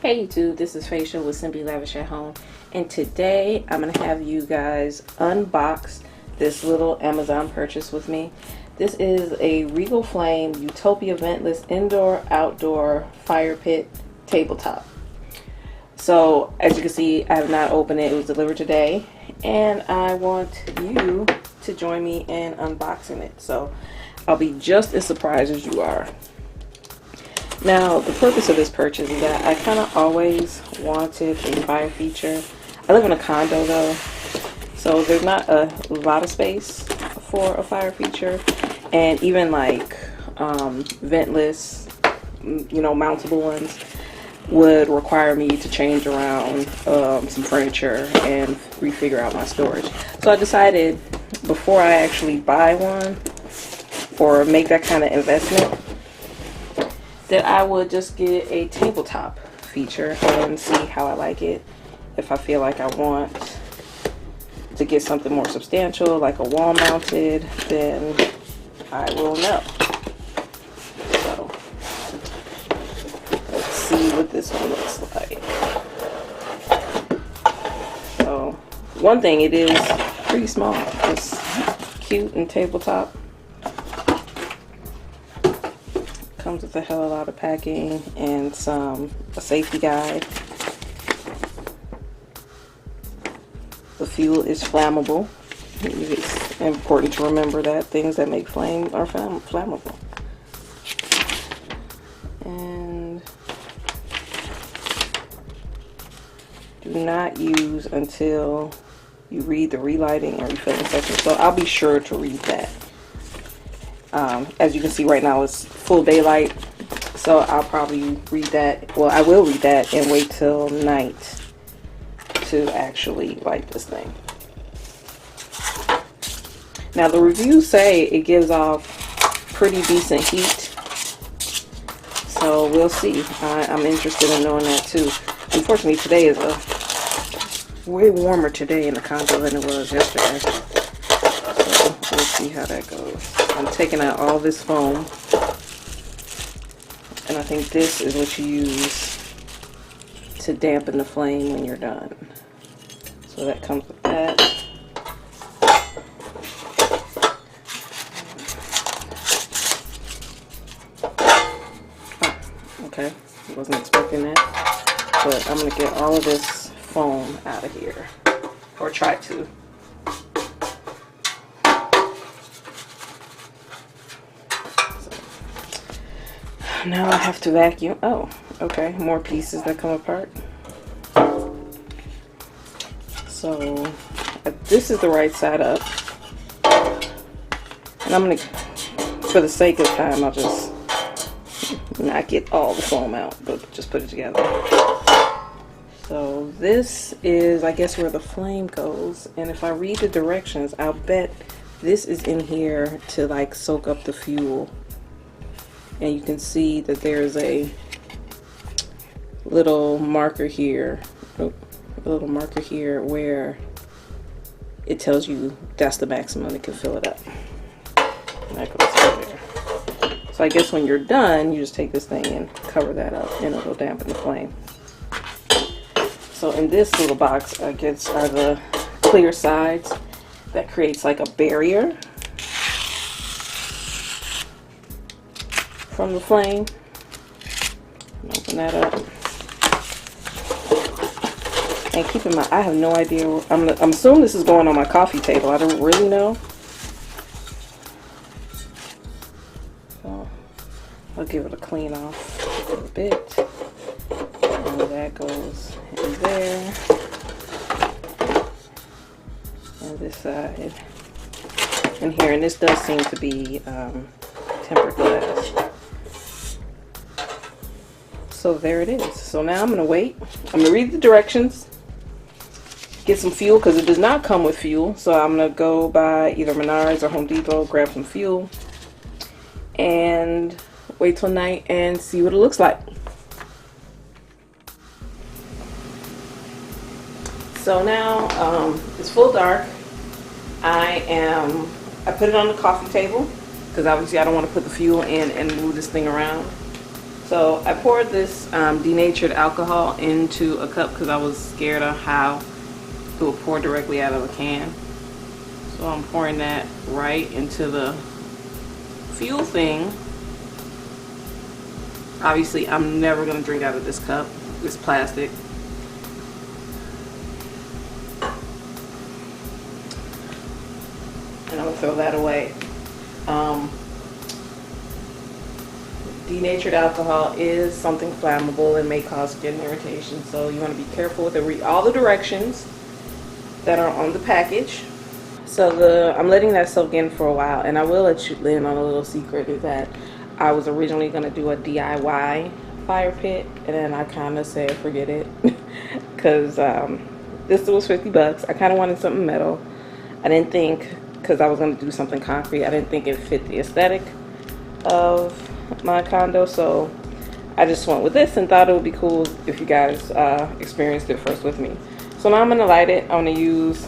Hey YouTube, this is Facial with Simply Lavish at Home, and today I'm going to have you guys unbox this little Amazon purchase with me. This is a Regal Flame Utopia Ventless Indoor Outdoor Fire Pit Tabletop. So as you can see, I have not opened it. It was delivered today, and I want you to join me in unboxing it. So I'll be just as surprised as you are. Now, the purpose of this purchase is that I kind of always wanted a fire feature. I live in a condo though, so there's not a lot of space for a fire feature, and even like ventless, mountable ones would require me to change around some furniture and refigure out my storage. So I decided before I actually buy one or make that kind of investment, that I would just get a tabletop feature and see how I like it. If I feel like I want to get something more substantial, like a wall mounted, then I will know. So let's see what this one looks like. So one thing, it is pretty small. It's cute and tabletop. Comes with a hell of a lot of packing and a safety guide. The fuel is flammable. It's important to remember that things that make flame are flammable. And do not use until you read the relighting and refilling section. So I'll be sure to read that. As you can see right now, it's full daylight, so I'll probably read that. Well, I will read that and wait till night to actually light this thing. Now, the reviews say it gives off pretty decent heat, so we'll see. I'm interested in knowing that too. Unfortunately, today is way warmer today in the condo than it was yesterday, so we'll see how that goes. I'm taking out all this foam, and I think this is what you use to dampen the flame when you're done. So that comes with that. Oh, okay, wasn't expecting that, but I'm going to get all of this foam out of here, or try to. Now I have to vacuum. Oh, okay, more pieces that come apart. So this is the right side up, and I'm gonna, for the sake of time, I'll just not get all the foam out, but just put it together. So this is, I guess, where the flame goes, and if I read the directions, I'll bet this is in here to like soak up the fuel. And you can see that there's a little marker here, where it tells you that's the maximum it can fill it up. And that goes right there. So I guess when you're done, you just take this thing and cover that up, and it'll dampen the flame. So in this little box, I guess, are the clear sides that creates like a barrier from the flame. Open that up, and keep in mind, I have no idea. I'm assuming this is going on my coffee table. I don't really know. So I'll give it a clean off a little bit, and that goes in there, and this side in here. And this does seem to be tempered glass. So there it is. So now I'm going to wait. I'm going to read the directions, get some fuel, because it does not come with fuel. So I'm going to go by either Menards or Home Depot, grab some fuel, and wait till night and see what it looks like. So now it's full dark. I put it on the coffee table, because obviously I don't want to put the fuel in and move this thing around. So I poured this denatured alcohol into a cup because I was scared of how it would pour directly out of the can. So I'm pouring that right into the fuel thing. Obviously, I'm never going to drink out of this cup. It's plastic. And I'm going to throw that away. Denatured alcohol is something flammable and may cause skin irritation, so you want to be careful with it. Read all the directions that are on the package. So I'm letting that soak in for a while, and I will let you in on a little secret is that I was originally going to do a DIY fire pit, and then I kind of said forget it because this was 50 bucks. I kind of wanted something metal. I didn't think, because I was going to do something concrete, I didn't think it fit the aesthetic of my condo, so I just went with this and thought it would be cool if you guys experienced it first with me. So now I'm going to light it. I'm going to use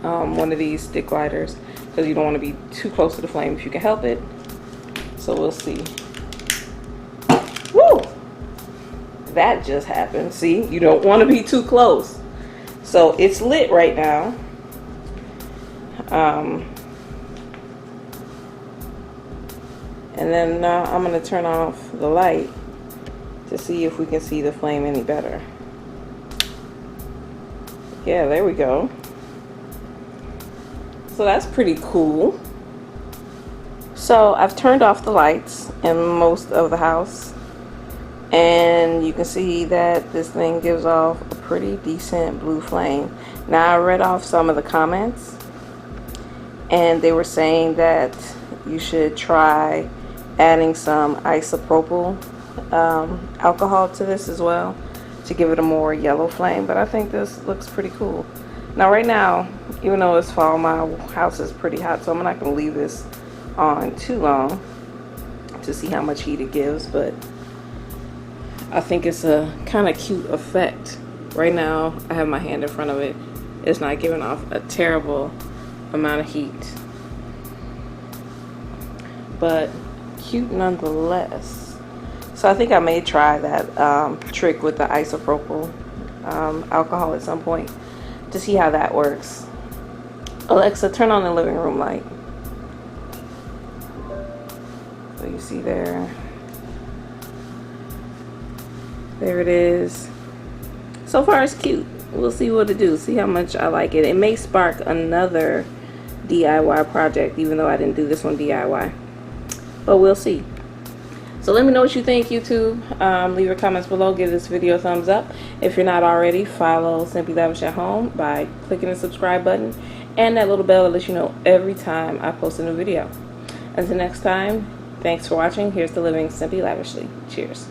one of these stick lighters because you don't want to be too close to the flame if you can help it. So we'll see. Woo! That just happened. See, you don't want to be too close. So it's lit right now. And then I'm going to turn off the light to see if we can see the flame any better. Yeah, there we go. So that's pretty cool. So I've turned off the lights in most of the house, and you can see that this thing gives off a pretty decent blue flame. Now I read off some of the comments, and they were saying that you should try adding some isopropyl alcohol to this as well to give it a more yellow flame, but I think this looks pretty cool. Now right now, even though it's fall, my house is pretty hot, so I'm not going to leave this on too long to see how much heat it gives, but I think it's a kind of cute effect. Right now I have my hand in front of it. It's not giving off a terrible amount of heat, but cute nonetheless. So I think I may try that trick with the isopropyl alcohol at some point to see how that works. Alexa, turn on the living room light. So you see there it is. So far it's cute. We'll see what it do, see how much I like it. It may spark another DIY project, even though I didn't do this one DIY, but we'll see. So let me know what you think, YouTube. Leave your comments below. Give this video a thumbs up. If you're not already, follow Simply Lavish at Home by clicking the subscribe button and that little bell to let you know every time I post a new video. Until next time, thanks for watching. Here's to living simply lavishly. Cheers.